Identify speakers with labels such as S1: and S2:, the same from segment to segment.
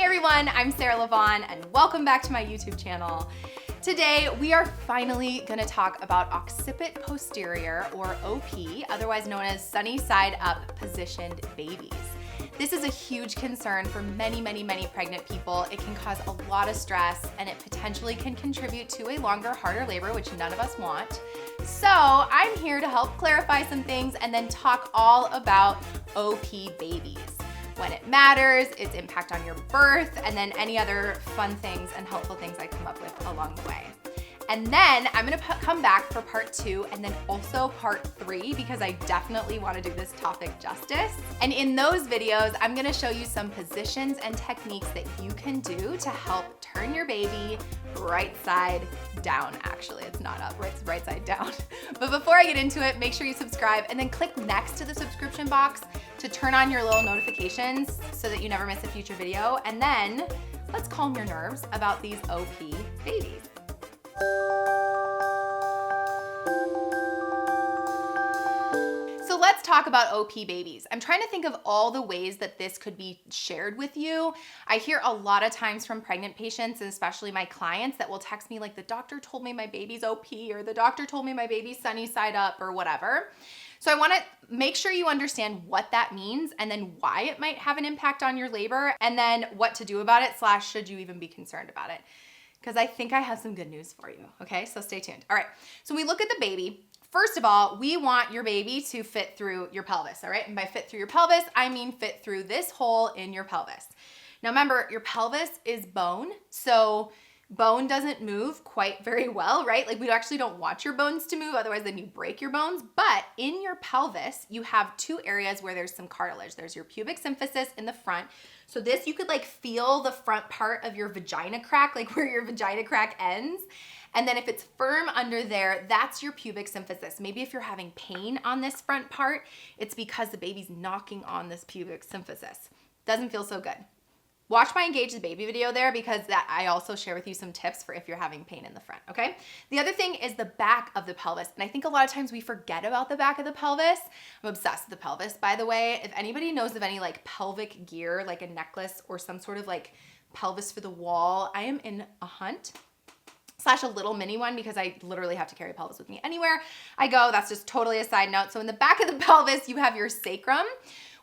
S1: Hey everyone, I'm Sarah Levon and welcome back to my YouTube channel. Today we are finally going to talk about occiput posterior, or OP, otherwise known as sunny side up positioned babies. This is a huge concern for many pregnant people. It can cause a lot of stress and it potentially can contribute to a longer, harder labor, which none of us want. So I'm here to help clarify some things and then talk all about OP babies. When it matters, its impact on your birth, and then any other fun things and helpful things I come up with along the way. And then I'm gonna come back for part 2 and then also part 3 because I definitely wanna do this topic justice. And in those videos, I'm gonna show you some positions and techniques that you can do to help turn your baby right side down. Actually, it's not up, it's right side down. But before I get into it, make sure you subscribe and then click next to the subscription box to turn on your little notifications so that you never miss a future video. And then let's calm your nerves about these OP babies. So let's talk about OP babies. I'm trying to think of all the ways that this could be shared with you. I hear a lot of times from pregnant patients, and especially my clients, that will text me like, the doctor told me my baby's OP, or the doctor told me my baby's sunny side up, or whatever. So I wanna make sure you understand what that means and then why it might have an impact on your labor, and then what to do about it, / should you even be concerned about it. Because I think I have some good news for you, okay? So stay tuned. All right, so we look at the baby. First of all, we want your baby to fit through your pelvis, all right? And by fit through your pelvis, I mean fit through this hole in your pelvis. Now remember, your pelvis is bone, so bone doesn't move quite very well, right? Like we actually don't want your bones to move, otherwise then you break your bones. But in your pelvis, you have 2 areas where there's some cartilage. There's your pubic symphysis in the front. So this, you could like feel the front part of your vagina crack, like where your vagina crack ends. And then if it's firm under there, that's your pubic symphysis. Maybe if you're having pain on this front part, it's because the baby's knocking on this pubic symphysis. Doesn't feel so good. Watch my Engage the Baby video there because that I also share with you some tips for if you're having pain in the front, okay? The other thing is the back of the pelvis. And I think a lot of times we forget about the back of the pelvis. I'm obsessed with the pelvis, by the way. If anybody knows of any like pelvic gear, like a necklace or some sort of like pelvis for the wall, I am in a hunt. / a little mini one because I literally have to carry pelvis with me anywhere I go. That's just totally a side note. So in the back of the pelvis, you have your sacrum,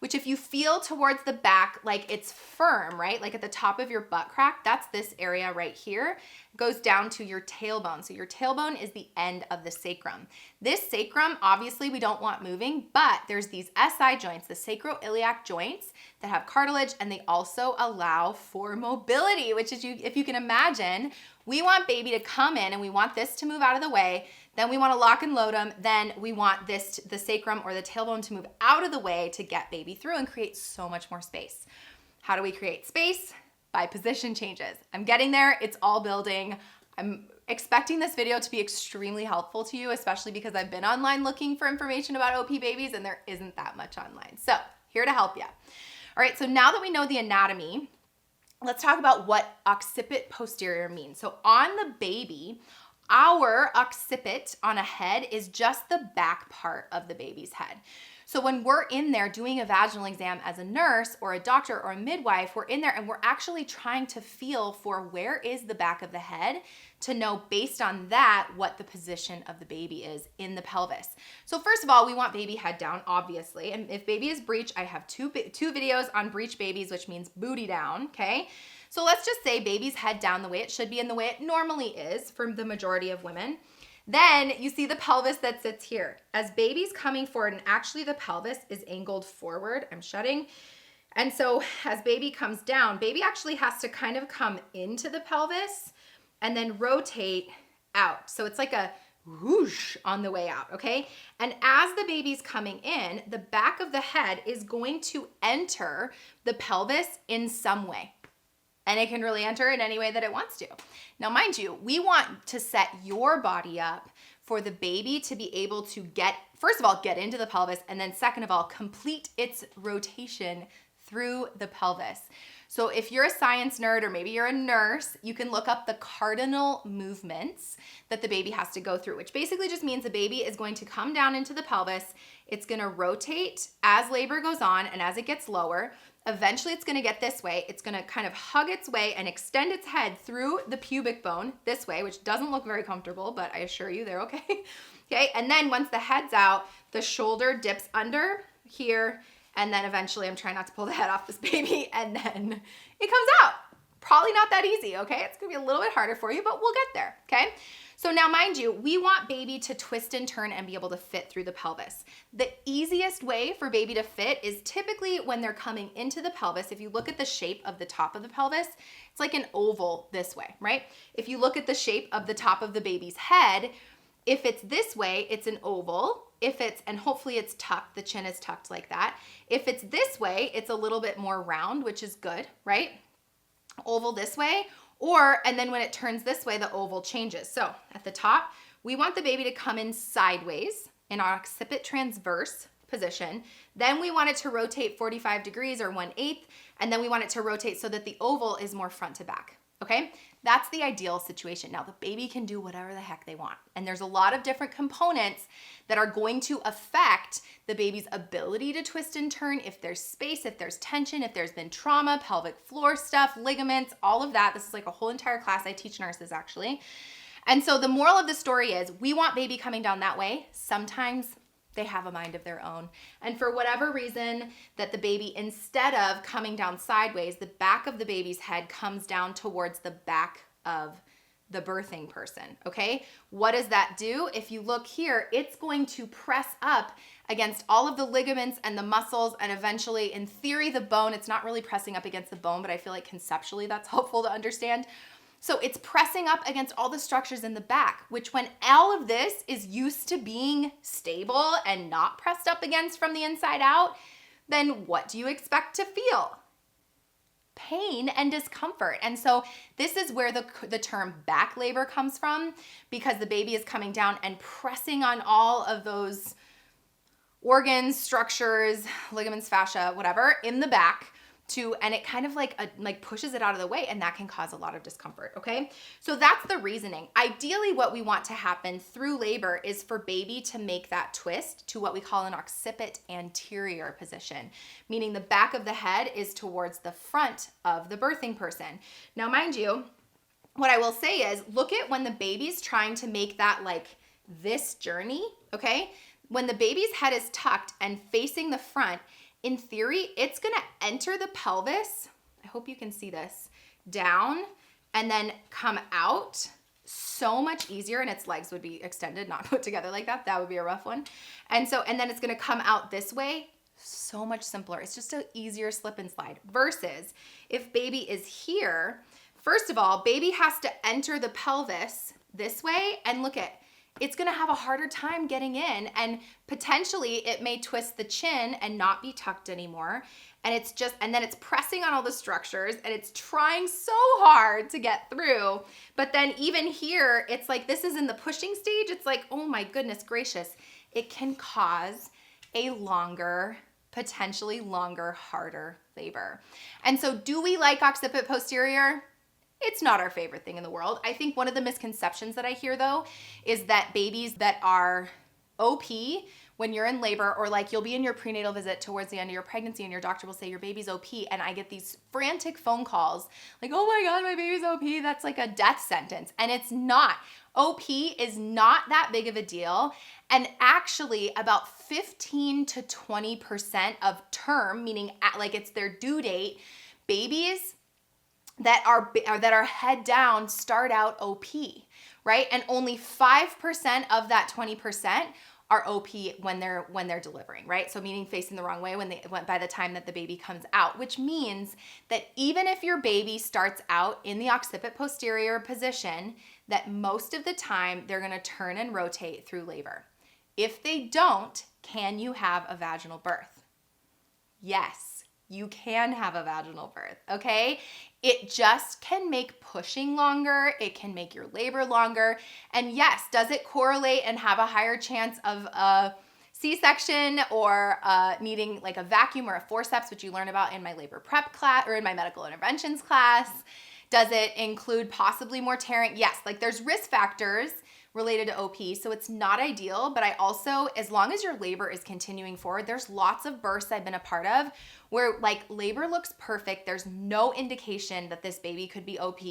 S1: which if you feel towards the back, like it's firm, right? Like at the top of your butt crack, that's this area right here. It goes down to your tailbone. So your tailbone is the end of the sacrum. This sacrum, obviously we don't want moving, but there's these SI joints, the sacroiliac joints that have cartilage, and they also allow for mobility, which is, if you can imagine, we want baby to come in and we want this to move out of the way. Then we want to lock and load them. Then we want this, the sacrum or the tailbone, to move out of the way to get baby through and create so much more space. How do we create space? By position changes. I'm getting there. It's all building. I'm expecting this video to be extremely helpful to you, especially because I've been online looking for information about OP babies and there isn't that much online. So here to help you. All right, so now that we know the anatomy, let's talk about what occiput posterior means. So on the baby, our occiput on a head is just the back part of the baby's head. So when we're in there doing a vaginal exam as a nurse or a doctor or a midwife, we're in there and we're actually trying to feel for where is the back of the head to know based on that what the position of the baby is in the pelvis. So first of all, we want baby head down, obviously. And if baby is breech, I have two videos on breech babies, which means booty down, okay? So let's just say baby's head down the way it should be and the way it normally is for the majority of women. Then you see the pelvis that sits here. As baby's coming forward, and actually the pelvis is angled forward, I'm shutting. And so as baby comes down, baby actually has to kind of come into the pelvis and then rotate out. So it's like a whoosh on the way out, okay? And as the baby's coming in, the back of the head is going to enter the pelvis in some way. And it can really enter in any way that it wants to. Now, mind you, we want to set your body up for the baby to be able to get, first of all, get into the pelvis, and then second of all, complete its rotation through the pelvis. So if you're a science nerd or maybe you're a nurse, you can look up the cardinal movements that the baby has to go through, which basically just means the baby is going to come down into the pelvis. It's going to rotate as labor goes on and as it gets lower. Eventually it's gonna get this way. It's gonna kind of hug its way and extend its head through the pubic bone this way, which doesn't look very comfortable, but I assure you they're okay. Okay, and then once the head's out, the shoulder dips under here, and then eventually I'm trying not to pull the head off this baby, and then it comes out. Probably not that easy, okay? It's gonna be a little bit harder for you, but we'll get there, okay? So now mind you, we want baby to twist and turn and be able to fit through the pelvis. The easiest way for baby to fit is typically when they're coming into the pelvis. If you look at the shape of the top of the pelvis, it's like an oval this way, right? If you look at the shape of the top of the baby's head, if it's this way, it's an oval. If it's, and hopefully it's tucked, the chin is tucked like that. If it's this way, it's a little bit more round, which is good, right? Oval this way, and then when it turns this way, the oval changes. So at the top, we want the baby to come in sideways in our occiput transverse position. Then we want it to rotate 45 degrees or 1/8, and then we want it to rotate so that the oval is more front to back. Okay, that's the ideal situation. Now the baby can do whatever the heck they want. And there's a lot of different components that are going to affect the baby's ability to twist and turn, if there's space, if there's tension, if there's been trauma, pelvic floor stuff, ligaments, all of that. This is like a whole entire class. I teach nurses actually. And so the moral of the story is we want baby coming down that way. Sometimes they have a mind of their own. And for whatever reason that the baby, instead of coming down sideways, the back of the baby's head comes down towards the back of the birthing person, okay? What does that do? If you look here, it's going to press up against all of the ligaments and the muscles, and eventually, in theory, the bone. It's not really pressing up against the bone, but I feel like conceptually that's helpful to understand. So it's pressing up against all the structures in the back, which when all of this is used to being stable and not pressed up against from the inside out, then what do you expect to feel? Pain and discomfort. And so this is where the term back labor comes from, because the baby is coming down and pressing on all of those organs, structures, ligaments, fascia, whatever, in the back, and it kind of like pushes it out of the way, and that can cause a lot of discomfort, okay? So that's the reasoning. Ideally, what we want to happen through labor is for baby to make that twist to what we call an occiput anterior position, meaning the back of the head is towards the front of the birthing person. Now, mind you, what I will say is look at when the baby's trying to make that like this journey, okay? When the baby's head is tucked and facing the front, in theory, it's gonna enter the pelvis, I hope you can see this, down, and then come out so much easier, and its legs would be extended, not put together like that. That would be a rough one. And then it's gonna come out this way, so much simpler. It's just an easier slip and slide. Versus if baby is here, first of all, baby has to enter the pelvis this way, and look at, it's gonna have a harder time getting in, and potentially it may twist the chin and not be tucked anymore. And then it's pressing on all the structures, and it's trying so hard to get through. But then even here, it's like, this is in the pushing stage. It's like, oh my goodness gracious. It can cause a potentially longer, harder labor. And so do we like occiput posterior? It's not our favorite thing in the world. I think one of the misconceptions that I hear though is that babies that are OP when you're in labor, or like you'll be in your prenatal visit towards the end of your pregnancy and your doctor will say your baby's OP, and I get these frantic phone calls like, oh my God, my baby's OP. That's like a death sentence. And it's not. OP is not that big of a deal. And actually about 15 to 20% of term, meaning like it's their due date, babies that are head down start out OP, right? And only 5% of that 20% are OP when they're delivering, right? So meaning facing the wrong way by the time that the baby comes out, which means that even if your baby starts out in the occiput posterior position, that most of the time they're gonna turn and rotate through labor. If they don't, can you have a vaginal birth? Yes. You can have a vaginal birth, okay? It just can make pushing longer. It can make your labor longer. And yes, does it correlate and have a higher chance of a C-section or needing like a vacuum or a forceps, which you learn about in my labor prep class or in my medical interventions class? Does it include possibly more tearing? Yes, like there's risk factors, related to OP. So it's not ideal, but I also, as long as your labor is continuing forward, there's lots of births I've been a part of where like labor looks perfect. There's no indication that this baby could be OP.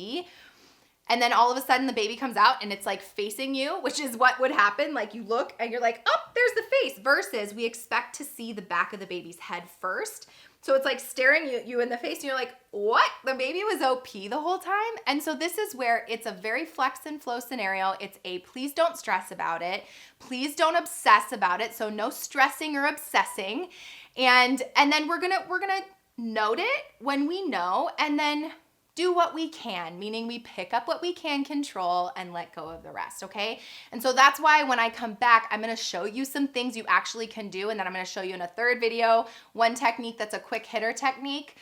S1: And then all of a sudden the baby comes out and it's like facing you, which is what would happen. Like you look and you're like, oh, there's the face, versus we expect to see the back of the baby's head first. So it's like staring you in the face and you're like, what? The baby was OP the whole time? And so this is where it's a very flex and flow scenario. It's a please don't stress about it. Please don't obsess about it. So no stressing or obsessing. And then we're gonna note it when we know, and then do what we can, meaning we pick up what we can control and let go of the rest, okay? And so that's why when I come back, I'm gonna show you some things you actually can do, and then I'm gonna show you in a third video one technique that's a quick hitter technique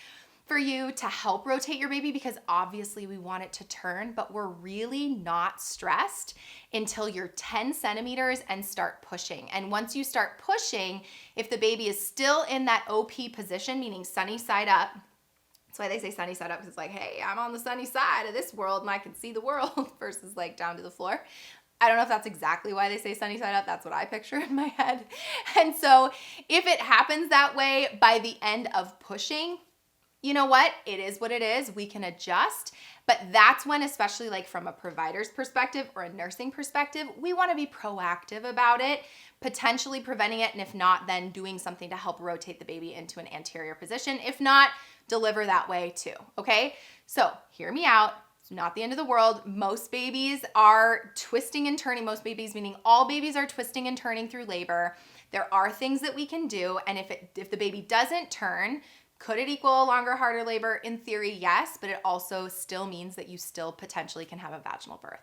S1: for you to help rotate your baby, because obviously we want it to turn, but we're really not stressed until you're 10 centimeters and start pushing. And once you start pushing, if the baby is still in that OP position, meaning sunny side up, that's why they say sunny side up, because it's like, hey, I'm on the sunny side of this world and I can see the world versus like down to the floor. I don't know if that's exactly why they say sunny side up. That's what I picture in my head. And so if it happens that way by the end of pushing, you know what? It is what it is. We can adjust. But that's when, especially like from a provider's perspective or a nursing perspective, we want to be proactive about it, potentially preventing it. And if not, then doing something to help rotate the baby into an anterior position. If not, deliver that way too, okay? So hear me out. It's not the end of the world. Most babies are twisting and turning. Most babies, meaning all babies, are twisting and turning through labor. There are things that we can do. And if the baby doesn't turn, could it equal a longer, harder labor? In theory, yes, but it also still means that you still potentially can have a vaginal birth.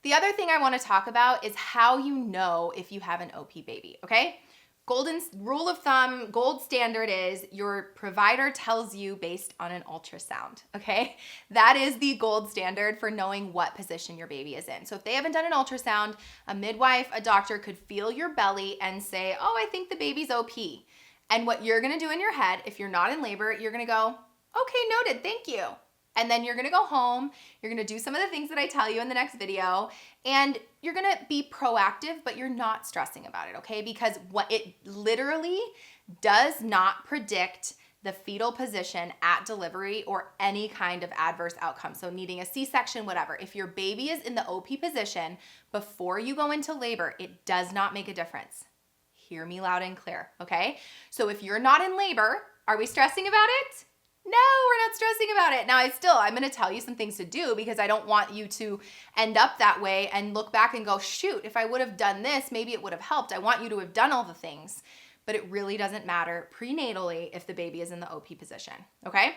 S1: The other thing I want to talk about is how you know if you have an OP baby, okay? Golden rule of thumb, gold standard is your provider tells you based on an ultrasound, okay? That is the gold standard for knowing what position your baby is in. So if they haven't done an ultrasound, a midwife, a doctor could feel your belly and say, oh, I think the baby's OP. And what you're gonna do in your head, if you're not in labor, you're gonna go, okay, noted, thank you. And then you're gonna go home, you're gonna do some of the things that I tell you in the next video, and you're gonna be proactive, but you're not stressing about it, okay? Because what it literally does not predict the fetal position at delivery or any kind of adverse outcome. So needing a C-section, whatever. If your baby is in the OP position before you go into labor, it does not make a difference. Hear me loud and clear, okay? So if you're not in labor, are we stressing about it? No, we're not stressing about it. Now, I'm gonna tell you some things to do because I don't want you to end up that way and look back and go, shoot, if I would have done this, maybe it would have helped. I want you to have done all the things, but it really doesn't matter prenatally if the baby is in the OP position, okay?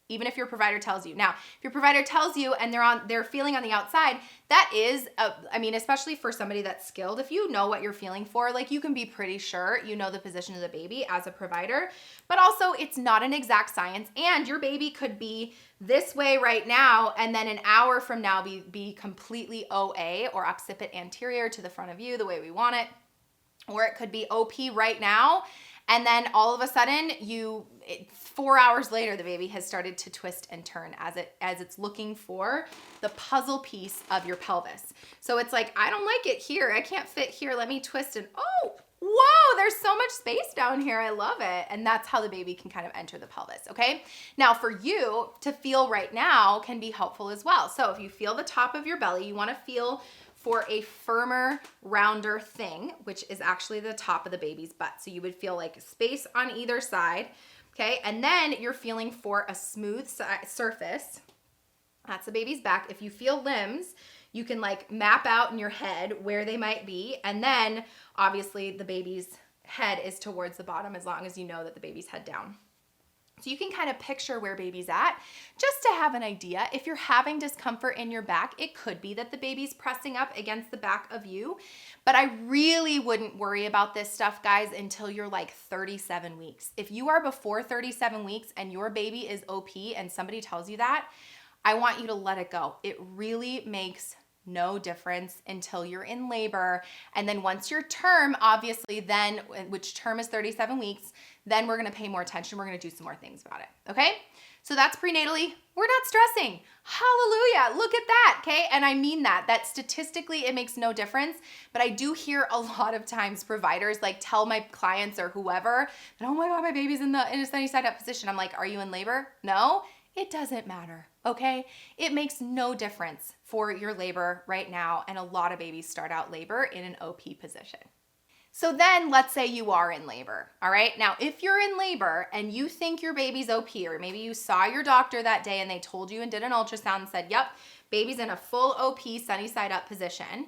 S1: Even if your provider tells you. Now, if your provider tells you and they're feeling on the outside, that is, especially for somebody that's skilled, if you know what you're feeling for, like you can be pretty sure you know the position of the baby as a provider, but also it's not an exact science, and your baby could be this way right now and then an hour from now be completely OA or occiput anterior to the front of you the way we want it, or it could be OP right now. And then all of a sudden, 4 hours later, the baby has started to twist and turn as it's looking for the puzzle piece of your pelvis. So it's like, I don't like it here. I can't fit here. Let me twist and, oh, whoa, there's so much space down here. I love it. And that's how the baby can kind of enter the pelvis, okay? Now for you to feel right now can be helpful as well. So if you feel the top of your belly, you want to feel for a firmer, rounder thing, which is actually the top of the baby's butt. So you would feel like space on either side, okay? And then you're feeling for a smooth surface. That's the baby's back. If you feel limbs, you can like map out in your head where they might be. And then obviously the baby's head is towards the bottom as long as you know that the baby's head down. So you can kind of picture where baby's at just to have an idea. If you're having discomfort in your back, it could be that the baby's pressing up against the back of you. But I really wouldn't worry about this stuff, guys, until you're like 37 weeks. If you are before 37 weeks and your baby is OP and somebody tells you that, I want you to let it go. It really makes no difference until you're in labor. And then once your term, obviously then, which term is 37 weeks, then we're gonna pay more attention. We're gonna do some more things about it, okay? So that's prenatally. We're not stressing. Hallelujah, look at that, okay? And I mean that statistically it makes no difference, but I do hear a lot of times providers like tell my clients or whoever that, oh my God, my baby's in a sunny side up position. I'm like, are you in labor? No, it doesn't matter, okay? It makes no difference for your labor right now, and a lot of babies start out labor in an OP position. So then let's say you are in labor, all right? Now, if you're in labor and you think your baby's OP, or maybe you saw your doctor that day and they told you and did an ultrasound and said, yep, baby's in a full OP sunny side up position,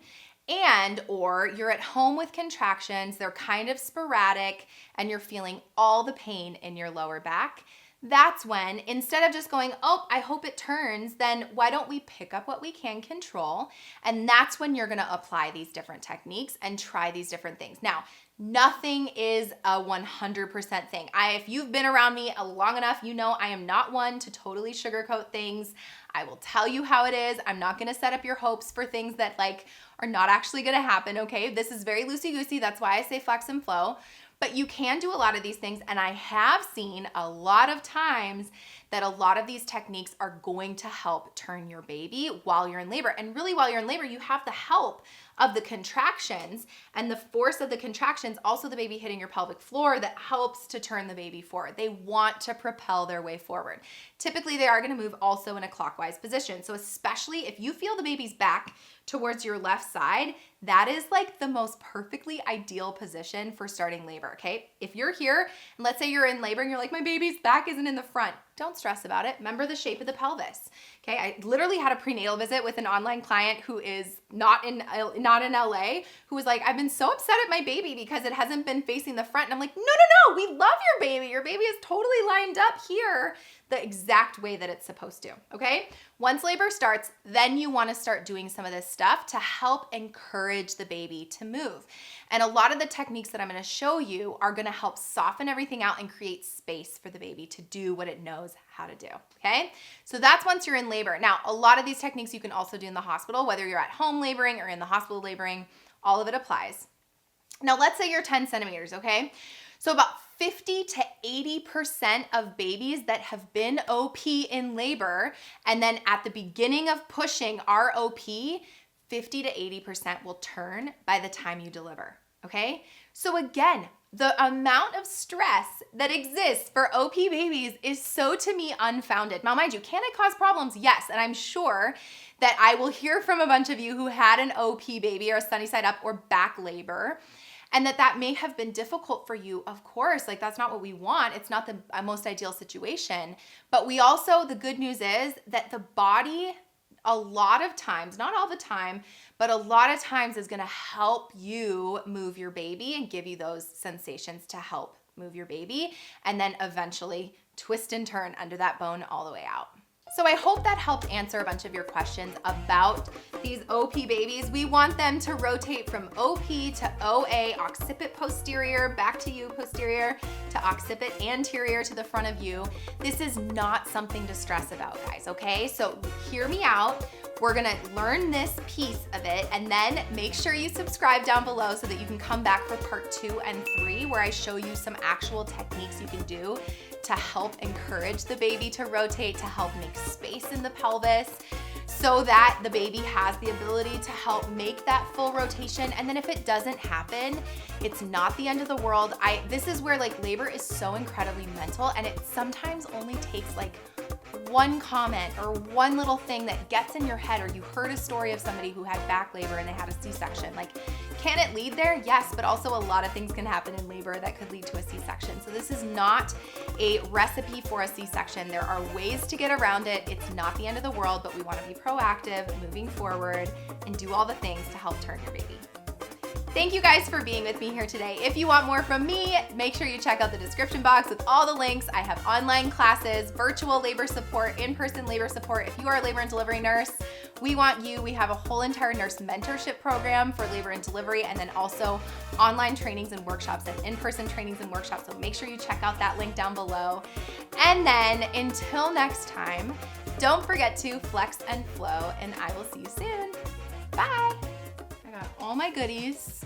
S1: and or you're at home with contractions, they're kind of sporadic, and you're feeling all the pain in your lower back, that's when, instead of just going, oh, I hope it turns, then why don't we pick up what we can control? And that's when you're gonna apply these different techniques and try these different things. Now, nothing is a 100% thing. If you've been around me long enough, you know I am not one to totally sugarcoat things. I will tell you how it is. I'm not gonna set up your hopes for things that like are not actually gonna happen, okay? This is very loosey-goosey. That's why I say flex and flow. But you can do a lot of these things, and I have seen a lot of times that a lot of these techniques are going to help turn your baby while you're in labor. And really, while you're in labor, you have the help of the contractions and the force of the contractions, also the baby hitting your pelvic floor, that helps to turn the baby forward. They want to propel their way forward. Typically, they are going to move also in a clockwise position. So especially if you feel the baby's back towards your left side, that is like the most perfectly ideal position for starting labor, okay? If you're here, and let's say you're in labor and you're like, my baby's back isn't in the front, don't stress about it. Remember the shape of the pelvis, okay? I literally had a prenatal visit with an online client who is not in LA, who was like, I've been so upset at my baby because it hasn't been facing the front. And I'm like, no, we love your baby. Your baby is totally lined up here the exact way that it's supposed to, okay? Once labor starts, then you wanna start doing some of this stuff to help encourage the baby to move. And a lot of the techniques that I'm gonna show you are gonna help soften everything out and create space for the baby to do what it knows how to do, okay? So that's once you're in labor. Now, a lot of these techniques you can also do in the hospital, whether you're at home laboring or in the hospital laboring, all of it applies. Now, let's say you're 10 centimeters, okay? So about 50 to 80% of babies that have been OP in labor, and then at the beginning of pushing our OP, 50 to 80% will turn by the time you deliver, okay? So again, the amount of stress that exists for OP babies is so, to me, unfounded. Now, mind you, can it cause problems? Yes, and I'm sure that I will hear from a bunch of you who had an OP baby or a sunny side up or back labor, and that may have been difficult for you. Of course, like that's not what we want. It's not the most ideal situation. But we also, the good news is that the body, a lot of times, not all the time, but a lot of times is gonna help you move your baby and give you those sensations to help move your baby, and then eventually twist and turn under that bone all the way out. So I hope that helped answer a bunch of your questions about these OP babies. We want them to rotate from OP to OA, occiput posterior, back to you posterior, to occiput anterior to the front of you. This is not something to stress about, guys, okay? So hear me out. We're gonna learn this piece of it, and then make sure you subscribe down below so that you can come back for part 2 and 3, where I show you some actual techniques you can do to help encourage the baby to rotate, to help make space in the pelvis, so that the baby has the ability to help make that full rotation. And then if it doesn't happen, it's not the end of the world. This is where like labor is so incredibly mental, and it sometimes only takes like one comment or one little thing that gets in your head, or you heard a story of somebody who had back labor and they had a C-section. Like, can it lead there? Yes, but also a lot of things can happen in labor that could lead to a C-section. So this is not a recipe for a C-section. There are ways to get around it. It's not the end of the world, but we want to be proactive, moving forward, and do all the things to help turn your baby. Thank you guys for being with me here today. If you want more from me, make sure you check out the description box with all the links. I have online classes, virtual labor support, in-person labor support. If you are a labor and delivery nurse, we want you. We have a whole entire nurse mentorship program for labor and delivery, and then also online trainings and workshops and in-person trainings and workshops. So make sure you check out that link down below. And then until next time, don't forget to flex and flow, and I will see you soon. Bye. All my goodies.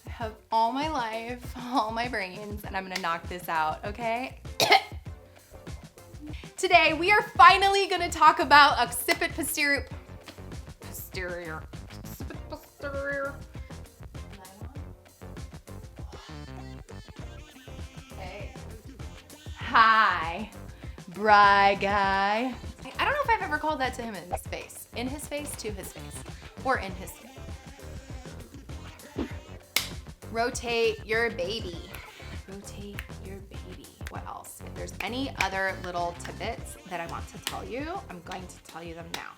S1: I have all my life, all my brains, and I'm gonna knock this out, okay? Today, we are finally gonna talk about occiput posterior. Occiput posterior. Hey. Hi, Bry guy. I don't know if I've ever called that to him in his face. In his face, to his face, or in his face. Rotate your baby. Rotate your baby. What else? If there's any other little tidbits that I want to tell you, I'm going to tell you them now.